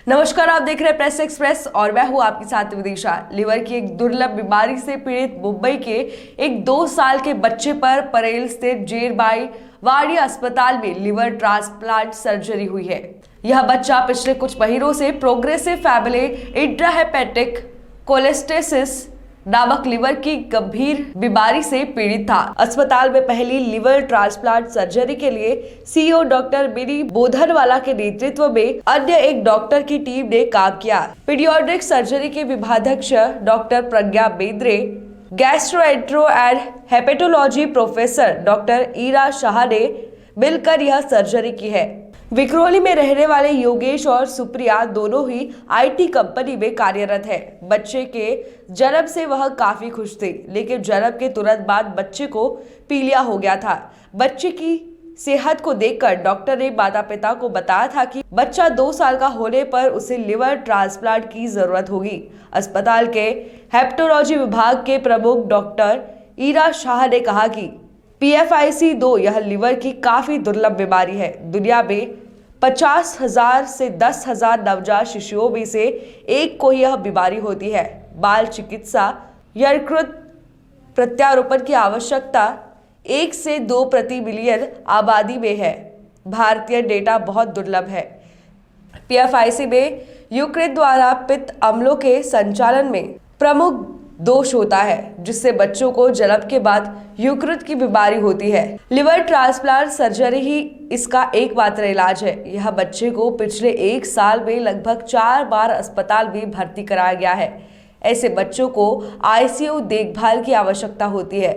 नमस्कार, आप देख रहे हैं प्रेस एक्सप्रेस और मैं हूं आपके साथ विदिशा। लिवर की एक दुर्लभ बीमारी से पीड़ित मुंबई के एक 2 साल के बच्चे पर परेल स्थित जेरबाई वाड़ी अस्पताल में लिवर ट्रांसप्लांट सर्जरी हुई है। यह बच्चा पिछले कुछ महीनों से प्रोग्रेसिव फैमिली इंट्राहेपेटिक कोलेस्टेसिस नामक लिवर की गंभीर बीमारी से पीड़ित था। अस्पताल में पहली लिवर ट्रांसप्लांट सर्जरी के लिए सीईओ डॉक्टर मिनी बोधनवाला के नेतृत्व में अन्य एक डॉक्टर की टीम ने काम किया। पीडियाट्रिक सर्जरी के विभागाध्यक्ष doctor Pragya Bendre, gastroentero and hepatology professor doctor Ira Shah ने मिलकर यह सर्जरी की है। विक्रोली में रहने वाले योगेश और सुप्रिया दोनों ही आईटी कंपनी में कार्यरत है। बच्चे के जन्म से वह काफी खुश थे, लेकिन जन्म के तुरंत बाद बच्चे को पीलिया हो गया था। बच्चे की सेहत को देखकर डॉक्टर ने माता पिता को बताया था कि बच्चा 2 साल का होने पर उसे लिवर ट्रांसप्लांट की जरूरत होगी। अस्पताल के हेपेटोलॉजी विभाग के प्रमुख डॉक्टर ईरा शाह ने कहा कि PFIC2 यह लिवर की काफी दुर्लभ बीमारी है। दुनिया में 50,000 से 10,000 नवजात शिशुओं में से एक को यह बीमारी होती है। बाल चिकित्सा यकृत प्रत्यारोपण की आवश्यकता 1 से 2 प्रति मिलियन आबादी में है। भारतीय डेटा बहुत दुर्लभ है। PFIC में यकृत द्वारा पित्त अम्लों के संचालन में प्रमुख दोष होता है, जिससे बच्चों को जन्म के बाद यकृत की बीमारी होती है। लिवर ट्रांसप्लांट सर्जरी ही इसका एकमात्र इलाज है। यह बच्चे को पिछले 1 साल में लगभग 4 बार अस्पताल में भर्ती कराया गया है। ऐसे बच्चों को ICU देखभाल की आवश्यकता होती है।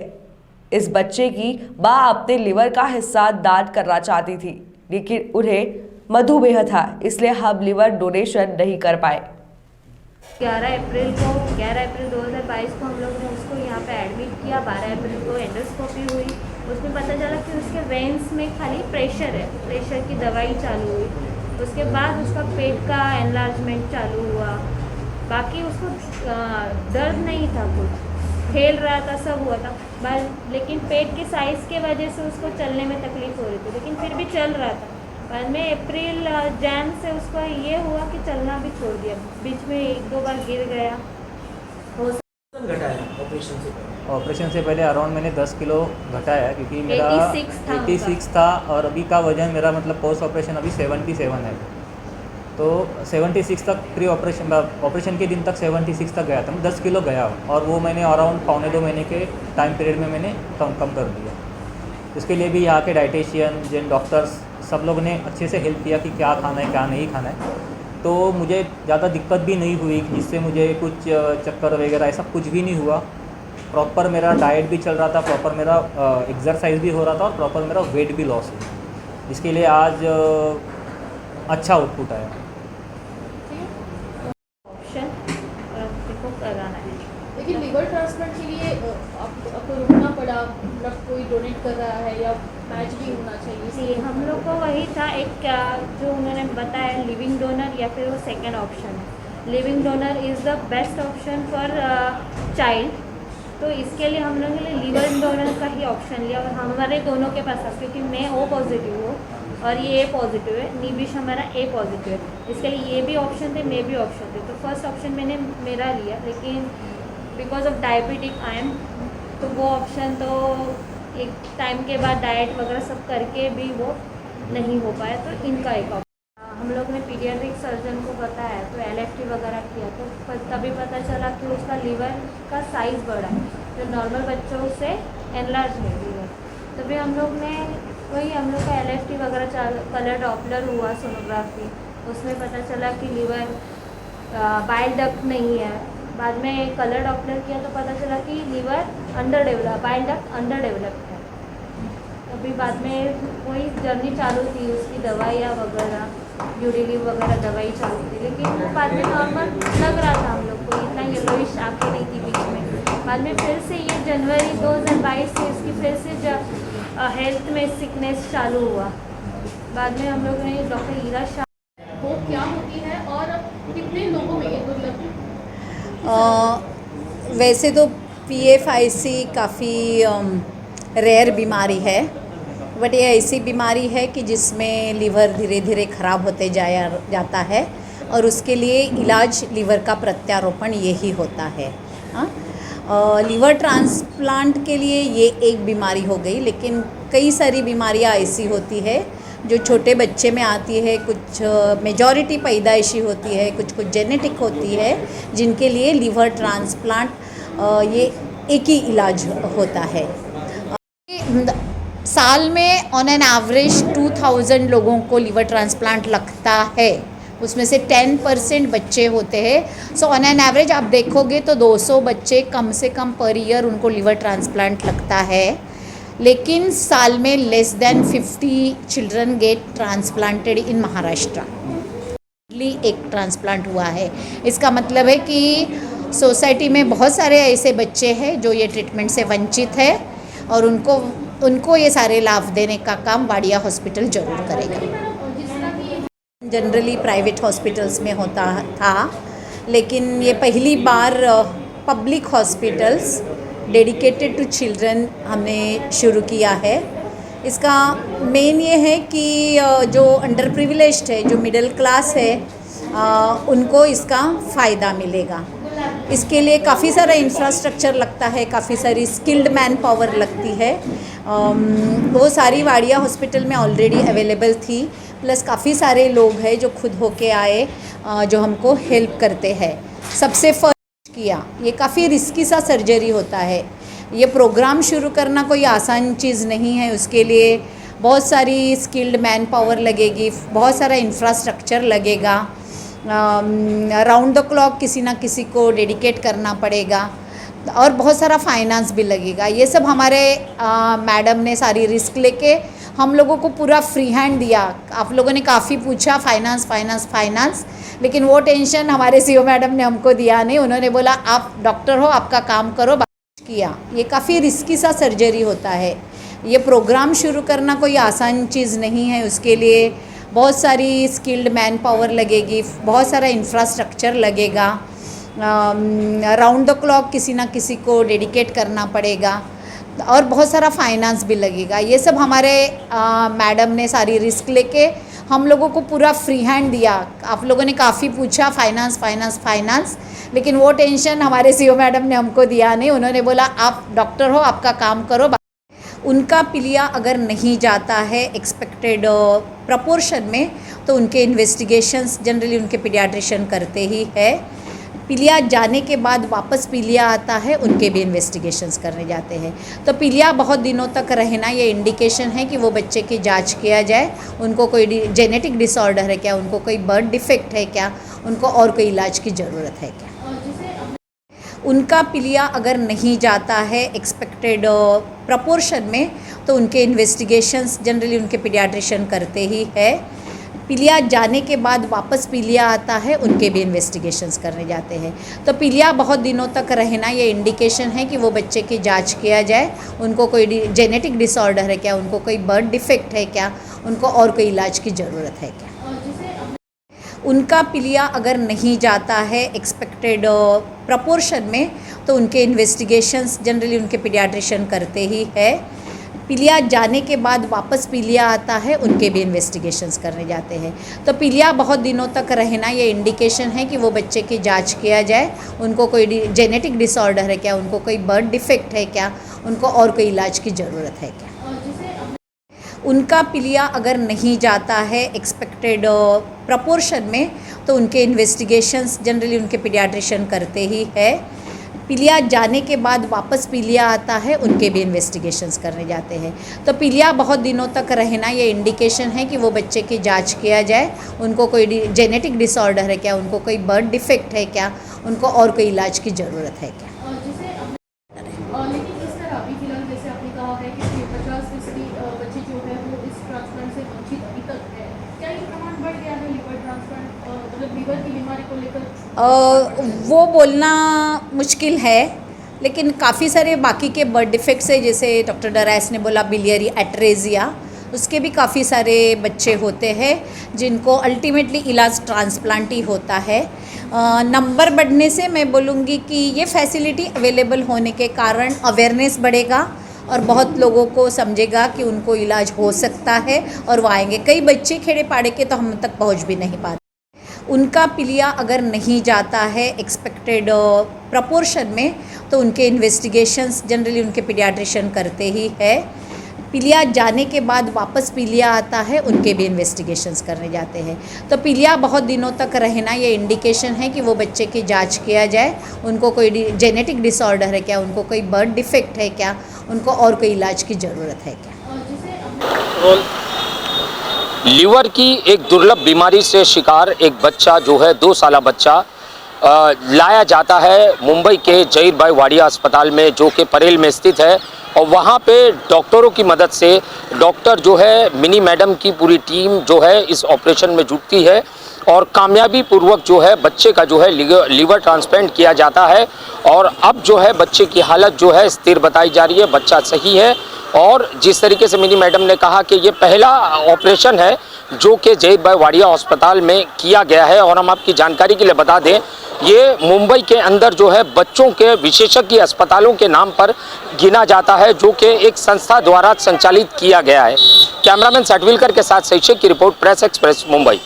इस बच्चे की मां अपने लिवर का हिस्सा दान करना चाहती थी, लेकिन उन्हें मधुमेह था, इसलिए हम लिवर डोनेशन नहीं कर पाए। 11 अप्रैल 2022 को हम लोग ने उसको यहाँ पे एडमिट किया। 12 अप्रैल को एंडोस्कोपी हुई। उसमें पता चला कि उसके वेन्स में खाली प्रेशर है। प्रेशर की दवाई चालू हुई। उसके बाद उसका पेट का एनलार्जमेंट चालू हुआ। बाकी उसको दर्द नहीं था, कुछ खेल रहा था, सब हुआ था, लेकिन पेट के साइज़ के वजह से उसको चलने में तकलीफ हो रही थी, लेकिन फिर भी चल रहा था। बाद में अप्रैल जैन से उसका ये हुआ कि चलना भी छोड़ दिया। बीच में 1-2 बार गिर गया। ऑपरेशन से पहले अराउंड मैंने 10 किलो घटाया, क्योंकि मेरा 86 था और अभी का वजन मेरा मतलब पोस्ट ऑपरेशन अभी 77 है। तो 76 तक प्री ऑपरेशन के दिन तक 76 तक गया था। मैं 10 किलो गया और वो मैंने अराउंड 1.25 महीने के टाइम पीरियड में मैंने कम कर दिया। उसके लिए भी यहाँ के डाइटिशियन, जिन डॉक्टर्स, सब लोग ने अच्छे से हेल्प किया कि क्या खाना है क्या नहीं खाना है। तो मुझे ज़्यादा दिक्कत भी नहीं हुई, जिससे मुझे कुछ चक्कर वगैरह ऐसा कुछ भी नहीं हुआ। प्रॉपर मेरा डाइट भी चल रहा था, प्रॉपर मेरा एक्सरसाइज भी हो रहा था और प्रॉपर मेरा वेट भी लॉस हुआ, जिसके लिए आज अच्छा आउटपुट आया। ऑप्शन देखो कराना है, लेकिन लिवर ट्रांसप्लांट के लिए आपको रुकना पड़ा, मतलब कोई डोनेट कर रहा है या मैच भी होना चाहिए? जी, हम लोग को वही था एक जो उन्होंने बताया, लिविंग डोनर या फिर वो सेकंड ऑप्शन है। Living donor is the best option for child. तो इसके लिए हम लोगों ने लिवर डोनर का ही ऑप्शन लिया और हमारे दोनों के पास, क्योंकि मैं O पॉजिटिव हूँ और ये A पॉजिटिव है, निबिश हमारा A पॉजिटिव है, इसके लिए ये भी ऑप्शन थे, मैं भी ऑप्शन थे। तो फर्स्ट ऑप्शन मैंने मेरा लिया, लेकिन because of diabetic I am, तो वो ऑप्शन तो एक टाइम के बाद डाइट वगैरह सब करके भी वो नहीं हो पाया, तो इनका एक ऑप्शन। हम लोग ने पीडियाट्रिक सर्जन को बताया, तो LFT वगैरह किया, तो तभी पता चला कि उसका लिवर का साइज़ बड़ा है, जो नॉर्मल बच्चों से एनलार्ज है लिवर। तभी हम लोग ने हम लोग का LFT वगैरह कलर डॉपलर हुआ, सोनोग्राफी, उसमें पता चला कि लिवर बाइल डक्ट नहीं है। बाद में कलर डॉपलर किया तो पता चला कि liver underdevelop, bile duct underdeveloped है। अभी बाद में वही जर्नी चालू थी, उसकी दवाइयाँ वगैरह, यूरिलिव वगैरह दवाई चालू थी, लेकिन वो बाद में नॉर्मल लग रहा था हम लोग को, इतना येलोइश आँखें नहीं थी बीच में। बाद में फिर से ये जनवरी 2022 से इसकी फिर से हेल्थ में सिकनेस चालू हुआ। बाद में हम लोग ने डॉक्टर ईरा शाह वो क्या होती है और कितने लोगों में ये दुर्लभ? वैसे तो PFIC काफ़ी रेयर बीमारी है, बट ये ऐसी बीमारी है कि जिसमें लीवर धीरे धीरे ख़राब होते जाता है और उसके लिए इलाज लीवर का प्रत्यारोपण यही होता है। लीवर ट्रांसप्लांट के लिए ये एक बीमारी हो गई, लेकिन कई सारी बीमारियां ऐसी होती है जो छोटे बच्चे में आती है, कुछ मेजॉरिटी पैदाइशी होती है, कुछ जेनेटिक होती है, जिनके लिए लीवर ट्रांसप्लांट ये एक ही इलाज होता है। साल में ऑन एन एवरेज 2000 लोगों को लीवर ट्रांसप्लांट लगता है, उसमें से 10% बच्चे होते हैं। सो ऑन एन एवरेज आप देखोगे तो 200 बच्चे कम से कम पर ईयर उनको लीवर ट्रांसप्लांट लगता है, लेकिन साल में less than 50 children get transplanted in Maharashtra. एक ट्रांसप्लांट हुआ है, इसका मतलब है कि सोसाइटी में बहुत सारे ऐसे बच्चे हैं जो ये ट्रीटमेंट से वंचित है, और उनको ये सारे लाभ देने का काम वाडिया हॉस्पिटल ज़रूर करेगा। जनरली प्राइवेट हॉस्पिटल्स में होता था, लेकिन ये पहली बार public hospitals dedicated to children हमने शुरू किया है। इसका मेन ये है कि जो अंडर प्रिविलेज्ड है, जो मिडिल क्लास है, उनको इसका फ़ायदा मिलेगा। इसके लिए काफ़ी सारा इंफ्रास्ट्रक्चर लगता है, काफ़ी सारी स्किल्ड मैन पावर लगती है। वो सारी वाडिया हॉस्पिटल में ऑलरेडी अवेलेबल थी, प्लस काफ़ी सारे लोग हैं जो खुद होके आए, जो हमको हेल्प करते हैं। सबसे फर्स्ट किया, ये काफ़ी रिस्की सा सर्जरी होता है। ये प्रोग्राम शुरू करना कोई आसान चीज़ नहीं है, उसके लिए बहुत सारी स्किल्ड मैन पावर लगेगी, बहुत सारा इंफ्रास्ट्रक्चर लगेगा, राउंड द क्लॉक किसी ना किसी को डेडिकेट करना पड़ेगा, और बहुत सारा फाइनेंस भी लगेगा। ये सब हमारे मैडम ने सारी रिस्क लेके हम लोगों को पूरा फ्री हैंड दिया। आप लोगों ने काफ़ी पूछा फाइनेंस, लेकिन वो टेंशन हमारे सीओ मैडम ने हमको दिया नहीं। उन्होंने बोला आप डॉक्टर हो, आपका काम करो। किया, ये काफ़ी रिस्की सा सर्जरी होता है। ये प्रोग्राम शुरू करना कोई आसान चीज़ नहीं है, उसके लिए बहुत सारी स्किल्ड मैन पावर लगेगी, बहुत सारा इंफ्रास्ट्रक्चर लगेगा, राउंड द क्लॉक किसी ना किसी को डेडिकेट करना पड़ेगा, और बहुत सारा फाइनेंस भी लगेगा। ये सब हमारे मैडम ने सारी रिस्क लेके हम लोगों को पूरा फ्री हैंड दिया। आप लोगों ने काफ़ी पूछा फाइनेंस, लेकिन वो टेंशन हमारे सीओ मैडम ने हमको दिया नहीं। उन्होंने बोला आप डॉक्टर हो, आपका काम करो। उनका पिलिया अगर नहीं जाता है एक्सपेक्टेड प्रपोर्शन में, तो उनके इन्वेस्टिगेशंस जनरली उनके पीडियाट्रिशियन करते ही है। पिलिया जाने के बाद वापस पिलिया आता है, उनके भी इन्वेस्टिगेशंस करने जाते हैं। तो पिलिया बहुत दिनों तक रहना ये इंडिकेशन है कि वो बच्चे की जांच किया जाए, उनको कोई जेनेटिक डिसऑर्डर है क्या, उनको कोई बर्थ डिफेक्ट है क्या, उनको और कोई इलाज की ज़रूरत है क्या। उनका पिलिया अगर नहीं जाता है एक्सपेक्टेड प्रपोर्शन में, तो उनके इन्वेस्टिगेशंस जनरली उनके पीडियाट्रिशियन करते ही है। पिलिया जाने के बाद वापस पिलिया आता है, उनके भी इन्वेस्टिगेशंस करने जाते हैं। तो पिलिया बहुत दिनों तक रहना ये इंडिकेशन है कि वो बच्चे की जांच किया जाए, उनको कोई जेनेटिक डिसऑर्डर है क्या, उनको कोई बर्थ डिफेक्ट है क्या, उनको और कोई इलाज की ज़रूरत है क्या। उनका पिलिया अगर नहीं जाता है एक्सपेक्टेड प्रपोर्शन में, तो उनके इन्वेस्टिगेशंस जनरली उनके पीडियाट्रिशियन करते ही है। पिलिया जाने के बाद वापस पिलिया आता है, उनके भी इन्वेस्टिगेशंस करने जाते हैं। तो पिलिया बहुत दिनों तक रहना ये इंडिकेशन है कि वो बच्चे की जांच किया जाए, उनको कोई जेनेटिक डिसऑर्डर है क्या, उनको कोई बर्थ डिफेक्ट है क्या, उनको और कोई इलाज की ज़रूरत है क्या। उनका पिलिया अगर नहीं जाता है एक्सपेक्टेड प्रपोर्शन में, तो उनके इन्वेस्टिगेशंस जनरली उनके पीडियाट्रिशियन करते ही है। पिलिया जाने के बाद वापस पिलिया आता है, उनके भी इन्वेस्टिगेशंस करने जाते हैं। तो पिलिया बहुत दिनों तक रहना ये इंडिकेशन है कि वो बच्चे की जांच किया जाए, उनको कोई जेनेटिक डिसऑर्डर है क्या, उनको कोई बर्थ डिफेक्ट है क्या, उनको और कोई इलाज की ज़रूरत है क्या। लेकिन इस तरह अभी फिलहाल जैसे आपने कहा है कि 50% बच्चे जो है वो इस ट्रांसप्लांट से वंचित अभी तक है, क्या ये प्रमाण बढ़ गया है लीवर ट्रांसप्लांट, मतलब लीवर की बीमारी को लेकर? वो बोलना मुश्किल है, लेकिन काफ़ी सारे बाकी के बर्थ डिफेक्ट्स है, जैसे डॉक्टर डराइस ने बोला बिलियरी एट्रेजिया, उसके भी काफ़ी सारे बच्चे होते हैं जिनको अल्टीमेटली इलाज ट्रांसप्लांट ही होता है। नंबर बढ़ने से मैं बोलूँगी कि ये फैसिलिटी अवेलेबल होने के कारण अवेयरनेस बढ़ेगा, और बहुत लोगों को समझेगा कि उनको इलाज हो सकता है और वो आएंगे। कई बच्चे खेड़े पाड़े के तो हम तक पहुँच भी नहीं पाते। उनका पीलिया अगर नहीं जाता है एक्सपेक्टेड प्रपोर्शन में, तो उनके इन्वेस्टिगेशंस जनरली उनके पीडियाट्रिशियन करते ही है। पीलिया जाने के बाद वापस पीलिया आता है, उनके भी इन्वेस्टिगेशंस करने जाते हैं। तो पीलिया बहुत दिनों तक रहना ये इंडिकेशन है कि वो बच्चे की जांच किया जाए, उनको कोई जेनेटिक डिसऑर्डर है क्या, उनको कोई बर्थ डिफेक्ट है क्या, उनको और कोई इलाज की ज़रूरत है क्या। लीवर की एक दुर्लभ बीमारी से शिकार एक बच्चा जो है 2 साला बच्चा लाया जाता है मुंबई के जहीर भाई वाडिया अस्पताल में, जो कि परेल में स्थित है। और वहाँ पे डॉक्टरों की मदद से डॉक्टर जो है मिनी मैडम की पूरी टीम जो है इस ऑपरेशन में जुटती है और कामयाबी पूर्वक जो है बच्चे का जो है लीवर ट्रांसप्लांट किया जाता है। और अब जो है बच्चे की हालत जो है स्थिर बताई जा रही है, बच्चा सही है। और जिस तरीके से मिनी मैडम ने कहा कि ये पहला ऑपरेशन है जो कि जहीर भाई वाडिया अस्पताल में किया गया है। और हम आपकी जानकारी के लिए बता दें, ये मुंबई के अंदर जो है बच्चों के विशेषज्ञ अस्पतालों के नाम पर गिना जाता है, जो कि एक संस्था द्वारा संचालित किया गया है। कैमरामैन सटविलकर के साथ शैक्षिक की रिपोर्ट, प्रेस एक्सप्रेस मुंबई।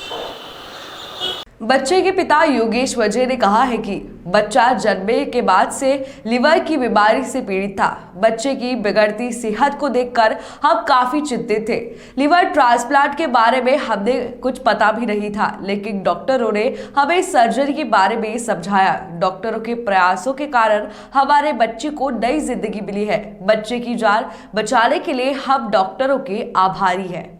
बच्चे के पिता योगेश वजय ने कहा है कि बच्चा जन्मे के बाद से लिवर की बीमारी से पीड़ित था। बच्चे की बिगड़ती सेहत को देखकर हम काफी चिंतित थे। लिवर ट्रांसप्लांट के बारे में हमने कुछ पता भी नहीं था, लेकिन डॉक्टरों ने हमें सर्जरी के बारे में समझाया। डॉक्टरों के प्रयासों के कारण हमारे बच्चे को नई जिंदगी मिली है। बच्चे की जान बचाने के लिए हम डॉक्टरों के आभारी हैं।